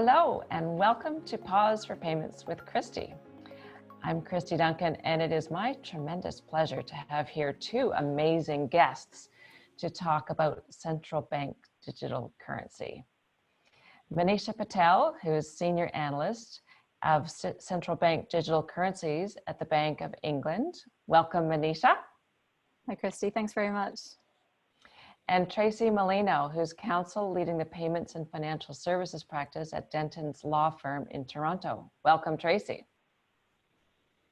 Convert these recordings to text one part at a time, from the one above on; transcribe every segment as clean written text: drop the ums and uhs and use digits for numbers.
Hello and welcome to Pause for Payments with Kristy. I'm Kristy Duncan, and it is my tremendous pleasure to have here two amazing guests to talk about central bank digital currency. Manisha Patel, who is Senior Analyst of Central Bank Digital Currencies at the Bank of England. Welcome, Manisha. Hi, Kristy. Thanks very much. And Tracy Molino, who's counsel leading the payments and financial services practice at Dentons law firm in Toronto. Welcome, Tracy.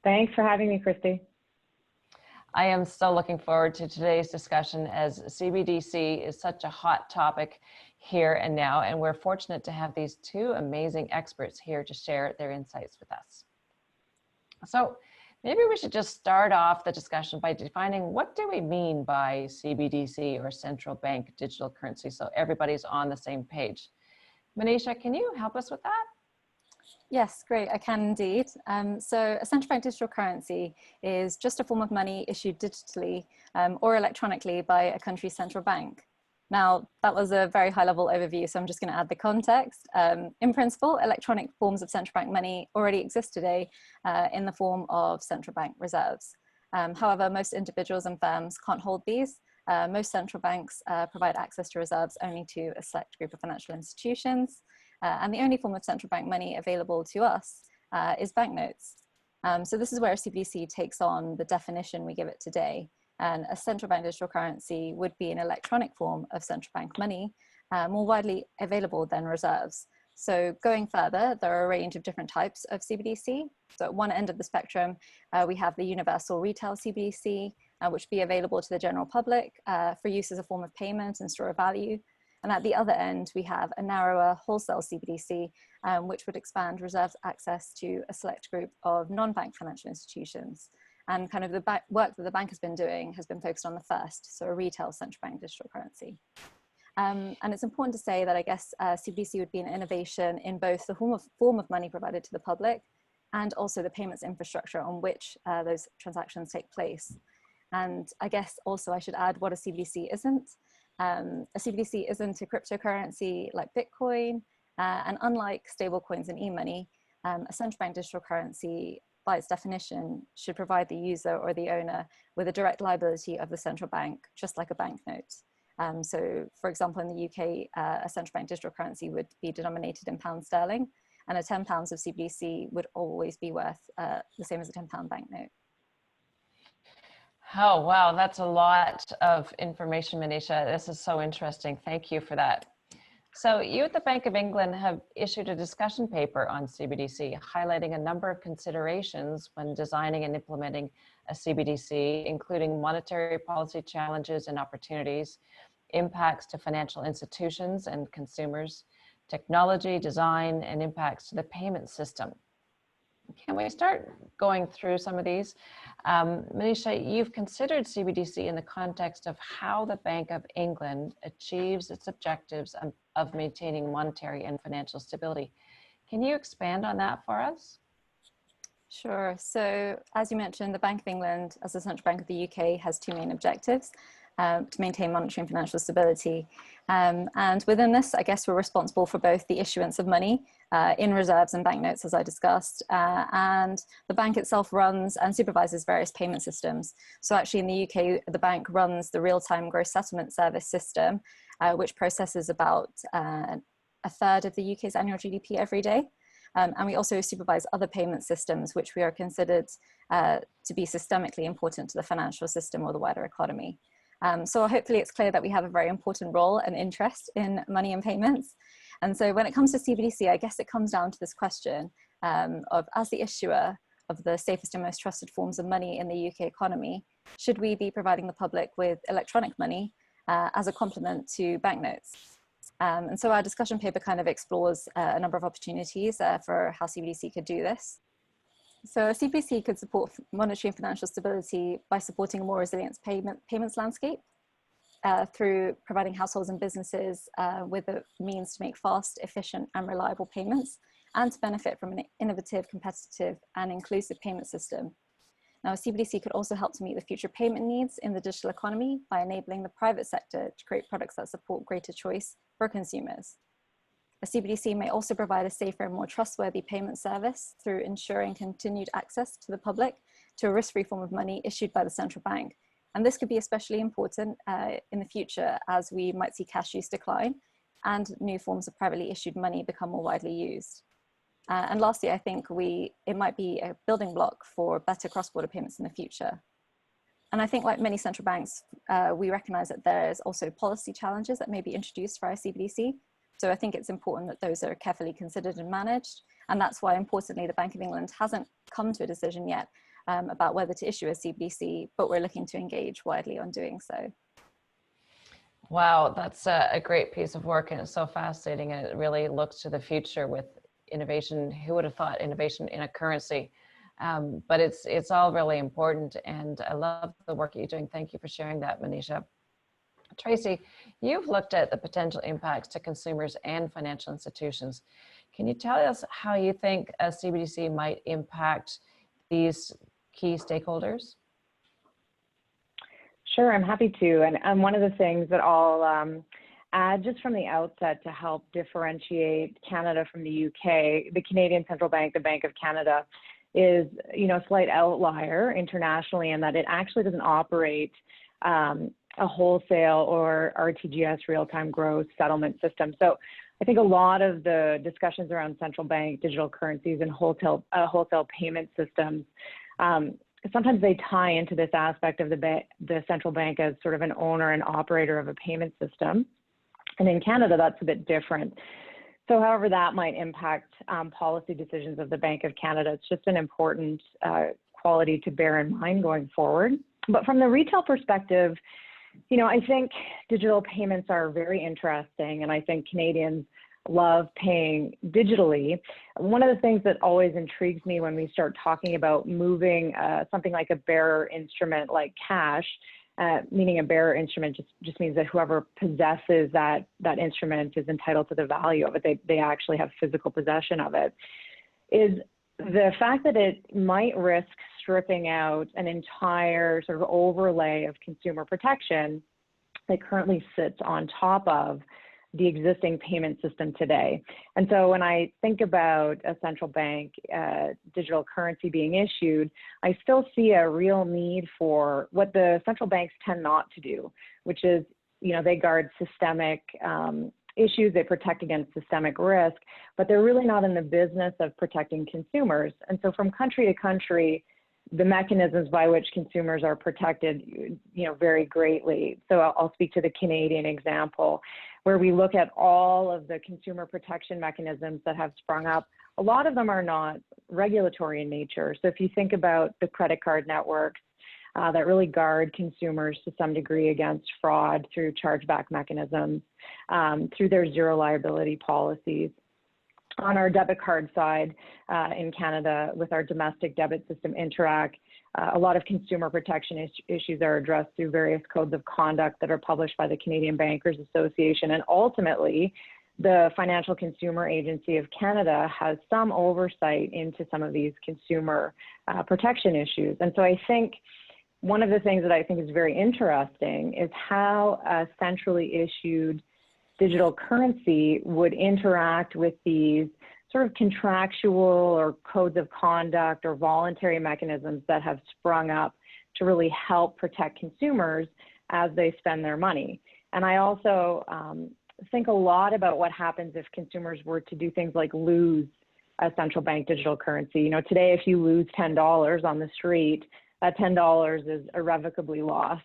Thanks for having me, Kristy. I am so looking forward to today's discussion, as CBDC is such a hot topic here and now, and we're fortunate to have these two amazing experts here to share their insights with us. So maybe we should just start off the discussion by defining, what do we mean by CBDC, or central bank digital currency, so everybody's on the same page. Manisha, can you help us with that? Yes, great, I can indeed. So a central bank digital currency is just a form of money issued digitally or electronically by a country's central bank. Now, that was a very high-level overview, so I'm just going to add the context. In principle, electronic forms of central bank money already exist today in the form of central bank reserves. However, most individuals and firms can't hold these. Most central banks provide access to reserves only to a select group of financial institutions. And the only form of central bank money available to us is banknotes. So this is where CBDC takes on the definition we give it today. And a central bank digital currency would be an electronic form of central bank money, more widely available than reserves. So going further, there are a range of different types of CBDC. So at one end of the spectrum, we have the universal retail CBDC, which would be available to the general public for use as a form of payment and store of value. And at the other end, we have a narrower wholesale CBDC, which would expand reserves access to a select group of non-bank financial institutions. And kind of the work that the bank has been doing has been focused on the first, so a retail central bank digital currency. And it's important to say that I guess CBDC would be an innovation in both the form of money provided to the public and also the payments infrastructure on which those transactions take place. And I guess also I should add what a CBDC isn't. A CBDC isn't a cryptocurrency like Bitcoin, and unlike stablecoins and e-money, a central bank digital currency, by its definition, should provide the user or the owner with a direct liability of the central bank, just like a banknote. So, for example, in the UK, a central bank digital currency would be denominated in pounds sterling, and a £10 of CBDC would always be worth the same as a £10 banknote. Oh, wow, that's a lot of information, Manisha. This is so interesting. Thank you for that. So you at the Bank of England have issued a discussion paper on CBDC, highlighting a number of considerations when designing and implementing a CBDC, including monetary policy challenges and opportunities, impacts to financial institutions and consumers, technology, design, and impacts to the payment system. Can we start going through some of these? Manisha, you've considered CBDC in the context of how the Bank of England achieves its objectives of maintaining monetary and financial stability. Can you expand on that for us? Sure. So as you mentioned, the Bank of England, as the central bank of the UK, has two main objectives: to maintain monetary and financial stability. And within this, I guess we're responsible for both the issuance of money in reserves and banknotes, as I discussed, and the bank itself runs and supervises various payment systems. So actually in the UK, the bank runs the real-time gross settlement service system, which processes about a third of the UK's annual GDP every day. And we also supervise other payment systems, which we are considered to be systemically important to the financial system or the wider economy. So hopefully it's clear that we have a very important role and interest in money and payments. And so when it comes to CBDC, I guess it comes down to this question of, as the issuer of the safest and most trusted forms of money in the UK economy, should we be providing the public with electronic money as a complement to banknotes? And so our discussion paper kind of explores a number of opportunities for how CBDC could do this. So a CBDC could support monetary and financial stability by supporting a more resilient payments landscape through providing households and businesses with the means to make fast, efficient and reliable payments, and to benefit from an innovative, competitive and inclusive payment system. Now, CBDC could also help to meet the future payment needs in the digital economy by enabling the private sector to create products that support greater choice for consumers. A CBDC may also provide a safer and more trustworthy payment service through ensuring continued access to the public to a risk-free form of money issued by the central bank. And this could be especially important in the future as we might see cash use decline and new forms of privately issued money become more widely used. And lastly, I think it might be a building block for better cross-border payments in the future. And I think like many central banks, we recognize that there's also policy challenges that may be introduced via CBDC. So I think it's important that those are carefully considered and managed. And that's why, importantly, the Bank of England hasn't come to a decision yet about whether to issue a CBDC, but we're looking to engage widely on doing so. Wow, that's a great piece of work, and it's so fascinating, and it really looks to the future with innovation. Who would have thought innovation in a currency? But it's all really important, and I love the work that you're doing. Thank you for sharing that, Manisha. Tracy, you've looked at the potential impacts to consumers and financial institutions. Can you tell us how you think a CBDC might impact these key stakeholders? Sure, I'm happy to. And one of the things that I'll add just from the outset to help differentiate Canada from the UK, the Canadian Central Bank, the Bank of Canada, is a slight outlier internationally in that it actually doesn't operate a wholesale or RTGS real-time gross settlement system. So I think a lot of the discussions around central bank digital currencies and wholesale payment systems, sometimes they tie into this aspect of the central bank as sort of an owner and operator of a payment system. And in Canada, that's a bit different. So however that might impact policy decisions of the Bank of Canada, it's just an important quality to bear in mind going forward. But from the retail perspective, I think digital payments are very interesting, and I think Canadians love paying digitally. One of the things that always intrigues me when we start talking about moving something like a bearer instrument like cash, meaning a bearer instrument just means that whoever possesses that instrument is entitled to the value of it. They actually have physical possession of it, is the fact that it might risk stripping out an entire sort of overlay of consumer protection that currently sits on top of the existing payment system today. And so when I think about a central bank digital currency being issued, I still see a real need for what the central banks tend not to do, which is, they guard systemic issues, they protect against systemic risk, but they're really not in the business of protecting consumers. And so from country to country, the mechanisms by which consumers are protected, vary greatly. So I'll speak to the Canadian example, where we look at all of the consumer protection mechanisms that have sprung up. A lot of them are not regulatory in nature. So if you think about the credit card networks that really guard consumers to some degree against fraud through chargeback mechanisms, through their zero liability policies. On our debit card side in Canada, with our domestic debit system Interac, a lot of consumer protection issues are addressed through various codes of conduct that are published by the Canadian Bankers Association. And ultimately, the Financial Consumer Agency of Canada has some oversight into some of these consumer protection issues. And so I think one of the things that I think is very interesting is how a centrally issued digital currency would interact with these sort of contractual or codes of conduct or voluntary mechanisms that have sprung up to really help protect consumers as they spend their money. And I also think a lot about what happens if consumers were to do things like lose a central bank digital currency. Today, if you lose $10 on the street, that $10 is irrevocably lost.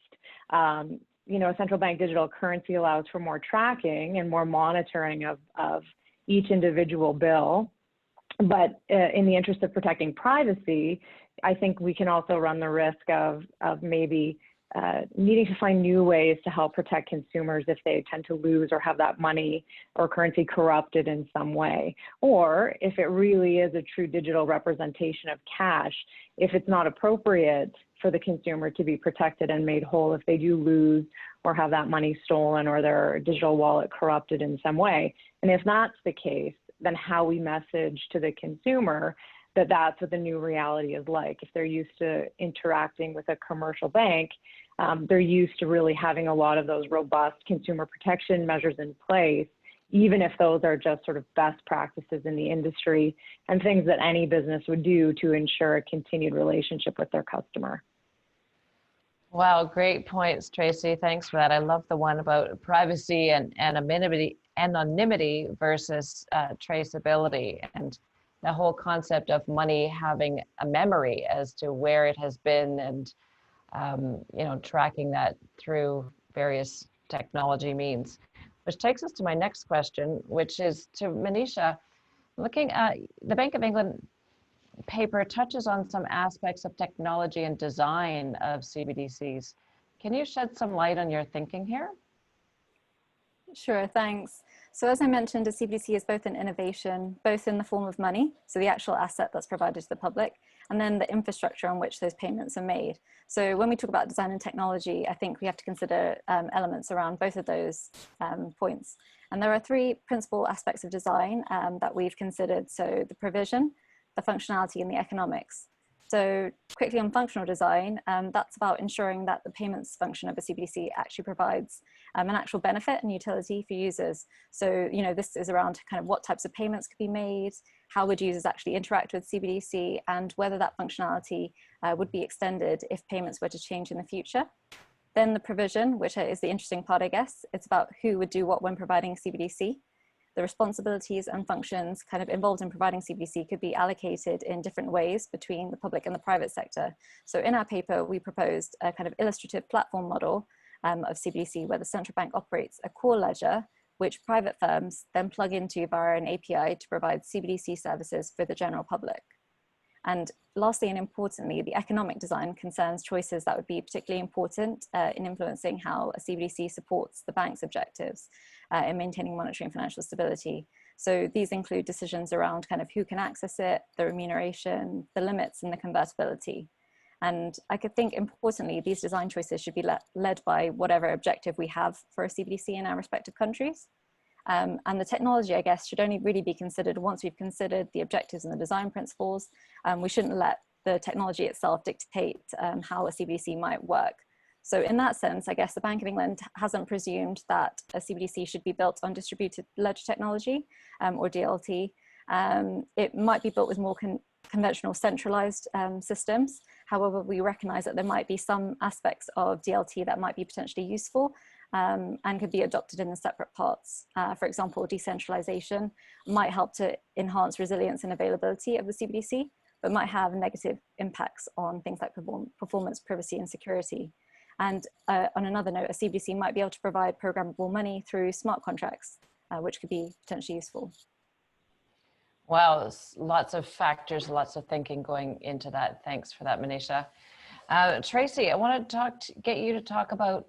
A central bank digital currency allows for more tracking and more monitoring of each individual bill. But in the interest of protecting privacy, I think we can also run the risk of maybe needing to find new ways to help protect consumers if they tend to lose or have that money or currency corrupted in some way. Or if it really is a true digital representation of cash, if it's not appropriate for the consumer to be protected and made whole if they do lose or have that money stolen or their digital wallet corrupted in some way. And if that's the case, then how we message to the consumer that that's what the new reality is like. If they're used to interacting with a commercial bank, they're used to really having a lot of those robust consumer protection measures in place, even if those are just sort of best practices in the industry and things that any business would do to ensure a continued relationship with their customer. Wow, great points, Tracy. Thanks for that. I love the one about privacy and anonymity versus traceability, and the whole concept of money having a memory as to where it has been, and you know, tracking that through various technology means. Which takes us to my next question, which is to Manisha. Looking at the Bank of England paper touches on some aspects of technology and design of CBDCs. Can you shed some light on your thinking here? Sure, thanks. So as I mentioned, a CBDC is both an innovation, both in the form of money, so the actual asset that's provided to the public, and then the infrastructure on which those payments are made. So when we talk about design and technology, I think we have to consider elements around both of those points. And there are three principal aspects of design that we've considered. So the provision, the functionality, and the economics. So quickly on functional design, that's about ensuring that the payments function of a CBDC actually provides an actual benefit and utility for users. So, you know, this is around kind of what types of payments could be made, how would users actually interact with CBDC, and whether that functionality would be extended if payments were to change in the future. Then the provision, which is the interesting part, I guess, it's about who would do what when providing CBDC. The responsibilities and functions kind of involved in providing CBDC could be allocated in different ways between the public and the private sector. So in our paper, we proposed a kind of illustrative platform model of CBDC where the central bank operates a core ledger, which private firms then plug into via an API to provide CBDC services for the general public. And lastly and importantly, the economic design concerns choices that would be particularly important in influencing how a CBDC supports the bank's objectives in maintaining monetary and financial stability. So these include decisions around kind of who can access it, the remuneration, the limits, and the convertibility. And I could think importantly, these design choices should be led by whatever objective we have for a CBDC in our respective countries. And the technology, I guess, should only really be considered once we've considered the objectives and the design principles. We shouldn't let the technology itself dictate how a CBDC might work. So in that sense, I guess the Bank of England hasn't presumed that a CBDC should be built on distributed ledger technology or DLT. It might be built with more conventional centralized systems. However, we recognize that there might be some aspects of DLT that might be potentially useful and could be adopted in the separate parts. For example, decentralization might help to enhance resilience and availability of the CBDC, but might have negative impacts on things like performance, privacy, and security. And on another note, a CBDC might be able to provide programmable money through smart contracts, which could be potentially useful. Wow, lots of factors, lots of thinking going into that. Thanks for that, Manisha. Tracy, I want to get you to talk about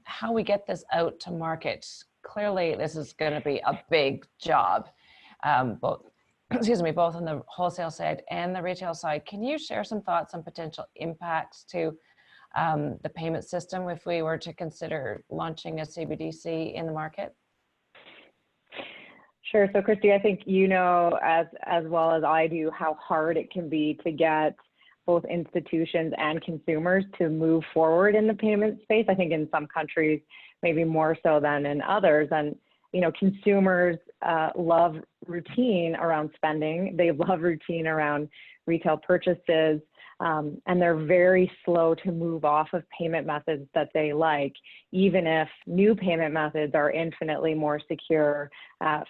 how we get this out to market. Clearly, this is going to be a big job, both on the wholesale side and the retail side. Can you share some thoughts on potential impacts to the payment system if we were to consider launching a CBDC in the market? Sure. So Kristy, I think you know as well as I do how hard it can be to get both institutions and consumers to move forward in the payment space. I think in some countries, maybe more so than in others. And, you know, consumers love routine around spending. They love routine around retail purchases. And they're very slow to move off of payment methods that they like, even if new payment methods are infinitely more secure,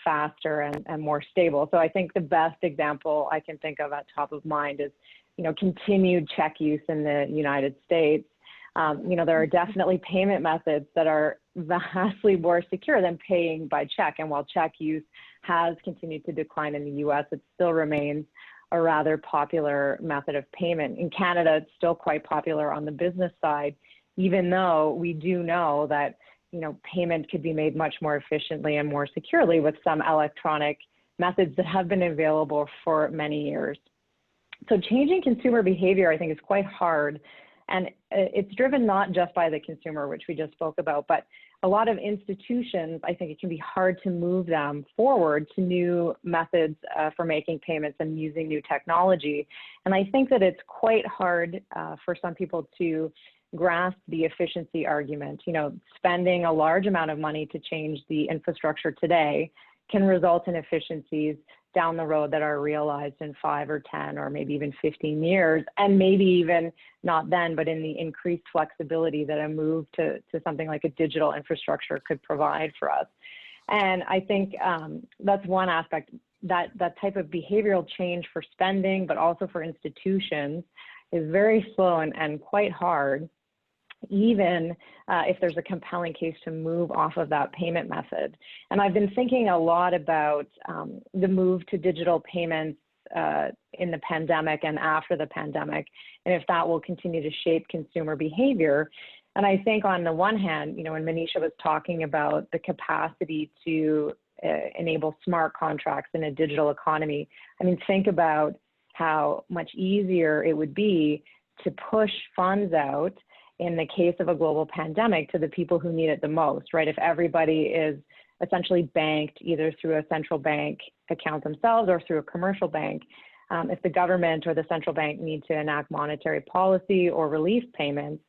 faster, and more stable. So I think the best example I can think of at top of mind is, you know, continued check use in the United States. You know, there are definitely payment methods that are vastly more secure than paying by check. And while check use has continued to decline in the US, it still remains a rather popular method of payment. In Canada, it's still quite popular on the business side, even though we do know that, you know, payment could be made much more efficiently and more securely with some electronic methods that have been available for many years. So changing consumer behavior, I think, is quite hard. And it's driven not just by the consumer, which we just spoke about, but a lot of institutions, I think it can be hard to move them forward to new methods for making payments and using new technology. And I think that it's quite hard for some people to grasp the efficiency argument. You know, spending a large amount of money to change the infrastructure today can result in efficiencies down the road that are realized in 5 or 10 or maybe even 15 years, and maybe even not then, but in the increased flexibility that a move to something like a digital infrastructure could provide for us. And I think that's one aspect, that type of behavioral change for spending, but also for institutions, is very slow and quite hard, even if there's a compelling case to move off of that payment method. And I've been thinking a lot about the move to digital payments in the pandemic and after the pandemic, and if that will continue to shape consumer behavior. And I think on the one hand, you know, when Manisha was talking about the capacity to enable smart contracts in a digital economy, I mean, think about how much easier it would be to push funds out in the case of a global pandemic to the people who need it the most, right? If everybody is essentially banked either through a central bank account themselves or through a commercial bank, if the government or the central bank need to enact monetary policy or relief payments,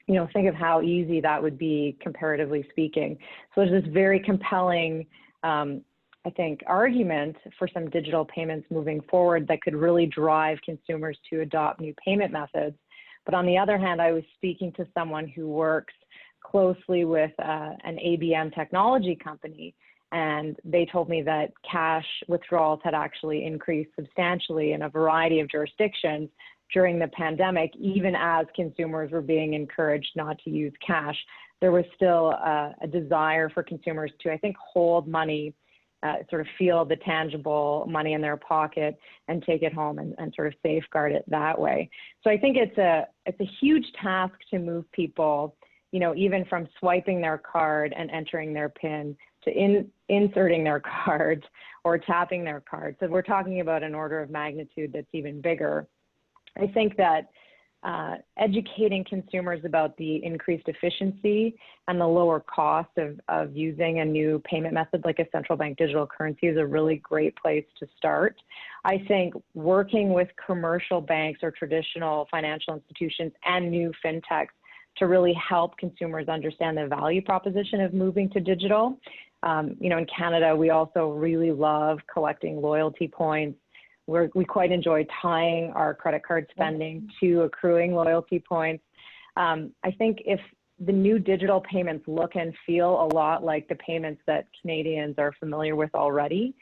you know, think of how easy that would be comparatively speaking. So there's this very compelling, I think, argument for some digital payments moving forward that could really drive consumers to adopt new payment methods. But on the other hand, I was speaking to someone who works closely with an ABM technology company, and they told me that cash withdrawals had actually increased substantially in a variety of jurisdictions during the pandemic, even as consumers were being encouraged not to use cash. There was still a desire for consumers to, I think, hold money, sort of feel the tangible money in their pocket and take it home and sort of safeguard it that way. So I think it's a huge task to move people, you know, even from swiping their card and entering their PIN to inserting their card or tapping their card. So we're talking about an order of magnitude that's even bigger. I think that educating consumers about the increased efficiency and the lower cost of using a new payment method like a central bank digital currency is a really great place to start. I think working with commercial banks or traditional financial institutions and new fintechs to really help consumers understand the value proposition of moving to digital. You know, in Canada, we also really love collecting loyalty points. We quite enjoy tying our credit card spending to accruing loyalty points. I think if the new digital payments look and feel a lot like the payments that Canadians are familiar with already,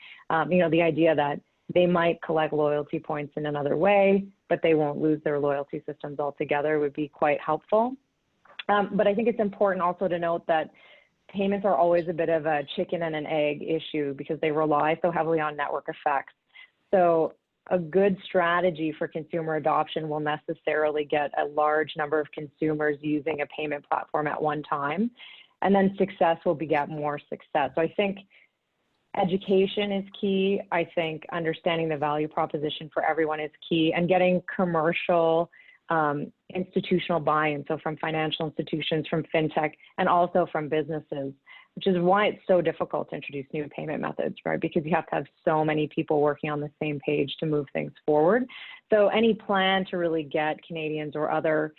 you know, the idea that they might collect loyalty points in another way, but they won't lose their loyalty systems altogether would be quite helpful. But I think it's important also to note that payments are always a bit of a chicken and an egg issue because they rely so heavily on network effects. So a good strategy for consumer adoption will necessarily get a large number of consumers using a payment platform at one time, and then success will beget more success. So I think education is key. I think understanding the value proposition for everyone is key, and getting commercial institutional buy-in, so from financial institutions, from fintech, and also from businesses, which is why it's so difficult to introduce new payment methods, right? Because you have to have so many people working on the same page to move things forward. So any plan to really get Canadians or other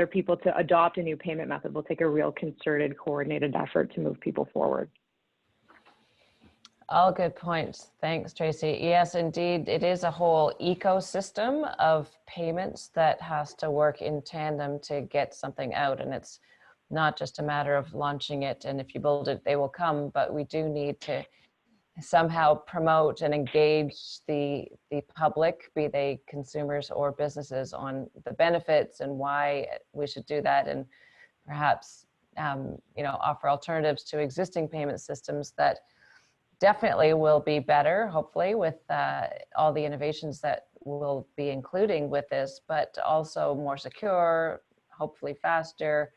people to adopt a new payment method will take a real concerted, coordinated effort to move people forward. All good points. Thanks, Tracy. Yes, indeed, it is a whole ecosystem of payments that has to work in tandem to get something out. And it's not just a matter of launching it, and if you build it, they will come, but we do need to somehow promote and engage the public, be they consumers or businesses, on the benefits and why we should do that, and perhaps you know, offer alternatives to existing payment systems that definitely will be better, hopefully, with all the innovations that we'll be including with this, but also more secure, hopefully faster,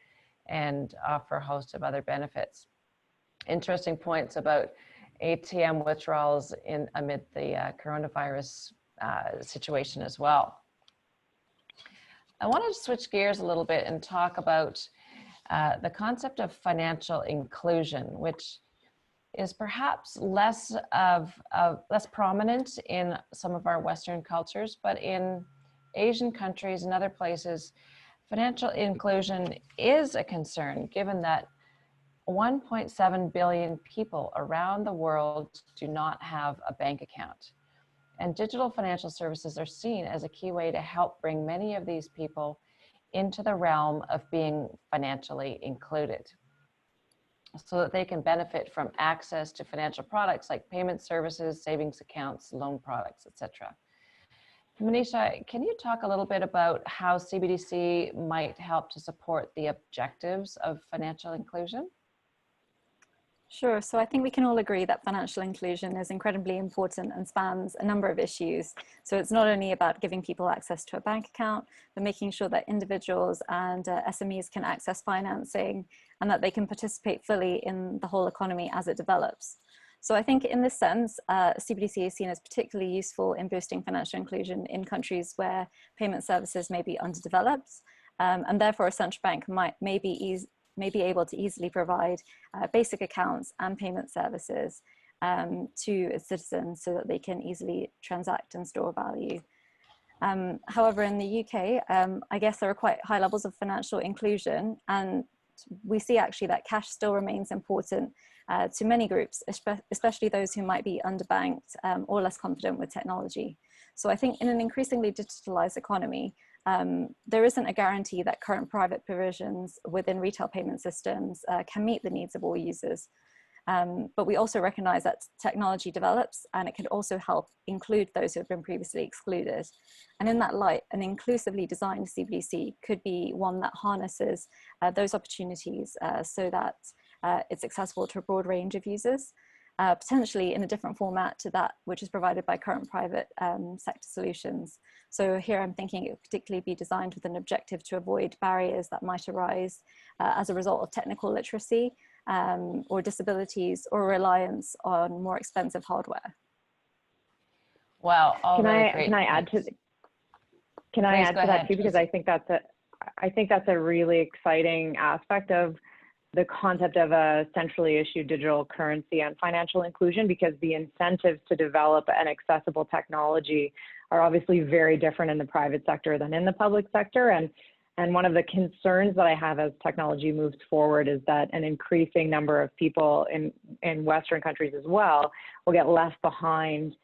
and offer a host of other benefits. Interesting points about ATM withdrawals amid the coronavirus situation as well. I wanted to switch gears a little bit and talk about the concept of financial inclusion, which is perhaps less prominent in some of our Western cultures, but in Asian countries and other places, Financial inclusion is a concern given that 1.7 billion people around the world do not have a bank account. And digital financial services are seen as a key way to help bring many of these people into the realm of being financially included, so that they can benefit from access to financial products like payment services, savings accounts, loan products, etc. Manisha, can you talk a little bit about how CBDC might help to support the objectives of financial inclusion? Sure. So I think we can all agree that financial inclusion is incredibly important and spans a number of issues. So it's not only about giving people access to a bank account, but making sure that individuals and SMEs can access financing and that they can participate fully in the whole economy as it develops. So I think in this sense, CBDC is seen as particularly useful in boosting financial inclusion in countries where payment services may be underdeveloped, and therefore a central bank may be able to easily provide basic accounts and payment services to its citizens so that they can easily transact and store value. However, in the UK, I guess there are quite high levels of financial inclusion, and we see actually that cash still remains important to many groups, especially those who might be underbanked or less confident with technology. So I think in an increasingly digitalized economy, there isn't a guarantee that current private provisions within retail payment systems can meet the needs of all users. But we also recognize that technology develops and it can also help include those who have been previously excluded. And in that light, an inclusively designed CBDC could be one that harnesses those opportunities so that it's accessible to a broad range of users, potentially in a different format to that which is provided by current private sector solutions. So here I'm thinking it would particularly be designed with an objective to avoid barriers that might arise as a result of technical literacy or disabilities or reliance on more expensive hardware. Wow, all really great. Can I add to that too, because I think that's a really exciting aspect of the concept of a centrally issued digital currency and financial inclusion, because the incentives to develop an accessible technology are obviously very different in the private sector than in the public sector. And one of the concerns that I have as technology moves forward is that an increasing number of people in Western countries as well will get left behind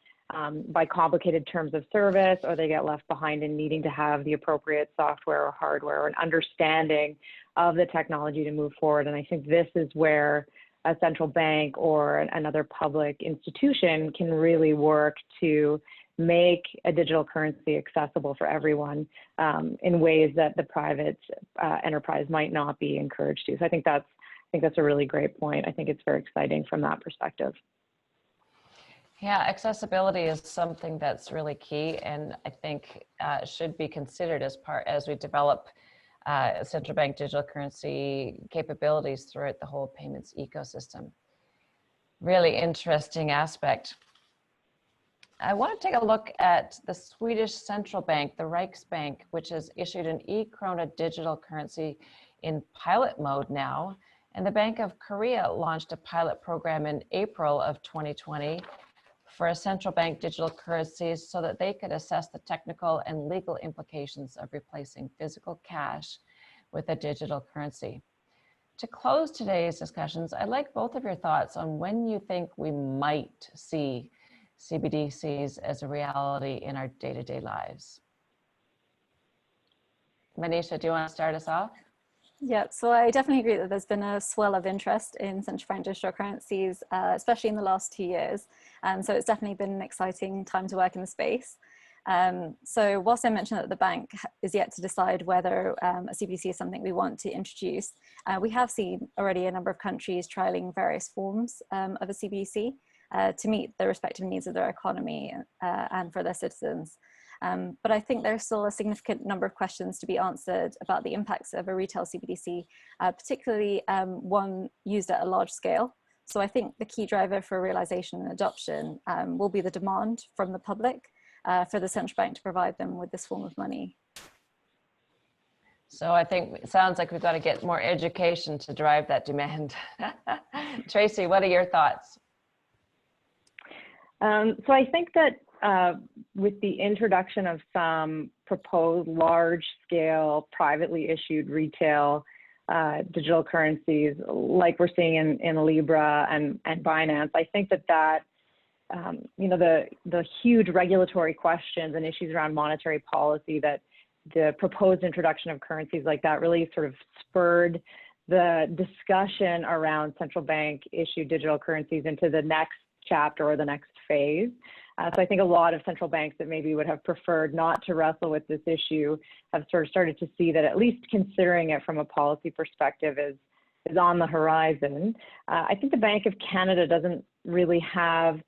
by complicated terms of service, or they get left behind in needing to have the appropriate software or hardware or an understanding of the technology to move forward. And I think this is where a central bank or another public institution can really work to make a digital currency accessible for everyone in ways that the private enterprise might not be encouraged to. So I think that's a really great point. I think it's very exciting from that perspective. Yeah, accessibility is something that's really key, and I think should be considered as we develop central bank digital currency capabilities throughout the whole payments ecosystem. Really interesting aspect. I want to take a look at the Swedish central bank, the Riksbank, which has issued an e-krona digital currency in pilot mode now. And the Bank of Korea launched a pilot program in April of 2020 for a central bank digital currencies so that they could assess the technical and legal implications of replacing physical cash with a digital currency. To close today's discussions, I'd like both of your thoughts on when you think we might see CBDCs as a reality in our day-to-day lives. Manisha, do you want to start us off? Yeah, so I definitely agree that there's been a swell of interest in central bank digital currencies, especially in the last 2 years. So it's definitely been an exciting time to work in the space. So whilst I mentioned that the bank is yet to decide whether a CBDC is something we want to introduce, we have seen already a number of countries trialing various forms of a CBDC to meet the respective needs of their economy and for their citizens. But I think there's still a significant number of questions to be answered about the impacts of a retail CBDC, particularly one used at a large scale. So I think the key driver for realization and adoption will be the demand from the public for the central bank to provide them with this form of money. So I think it sounds like we've got to get more education to drive that demand. Tracy, what are your thoughts? So I think that with the introduction of some proposed large-scale privately issued retail digital currencies, like we're seeing in Libra and Binance, I think that you know, the huge regulatory questions and issues around monetary policy that the proposed introduction of currencies like that really sort of spurred the discussion around central bank issued digital currencies into the next chapter or the next phase. So I think a lot of central banks that maybe would have preferred not to wrestle with this issue have sort of started to see that at least considering it from a policy perspective is on the horizon. I think the Bank of Canada doesn't really have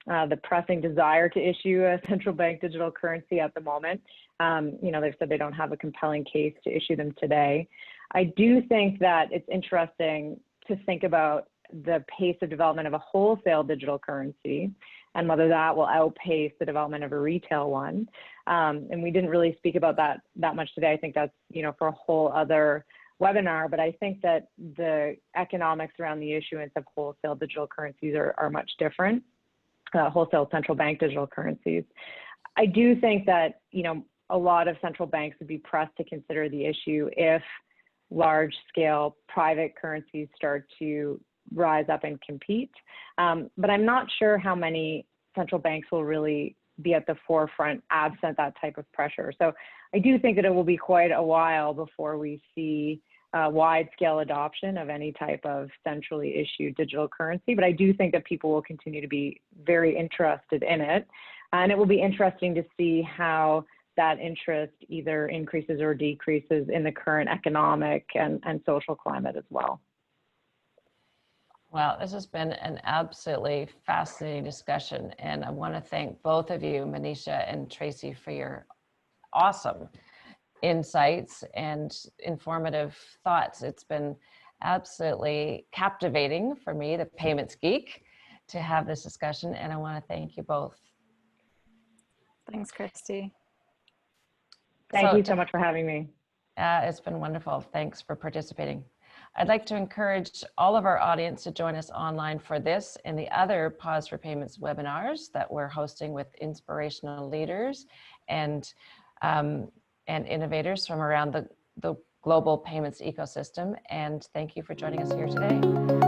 the pressing desire to issue a central bank digital currency at the moment. You know, they've said they don't have a compelling case to issue them today. I do think that it's interesting to think about the pace of development of a wholesale digital currency and whether that will outpace the development of a retail one. And we didn't really speak about that much today. I think that's, you know, for a whole other webinar, but I think that the economics around the issuance of wholesale digital currencies are much different, wholesale central bank digital currencies. I do think that, you know, a lot of central banks would be pressed to consider the issue if large-scale private currencies start to rise up and compete. But I'm not sure how many central banks will really be at the forefront absent that type of pressure. So I do think that it will be quite a while before we see wide-scale adoption of any type of centrally issued digital currency. But I do think that people will continue to be very interested in it. And it will be interesting to see how that interest either increases or decreases in the current economic and social climate as well. Well, this has been an absolutely fascinating discussion, and I want to thank both of you, Manisha and Tracy, for your awesome insights and informative thoughts. It's been absolutely captivating for me, the payments geek, to have this discussion, and I want to thank you both. Thanks, Kristy. Thank you so much for having me. It's been wonderful. Thanks for participating. I'd like to encourage all of our audience to join us online for this and the other Pause for Payments webinars that we're hosting with inspirational leaders and innovators from around the global payments ecosystem. And thank you for joining us here today.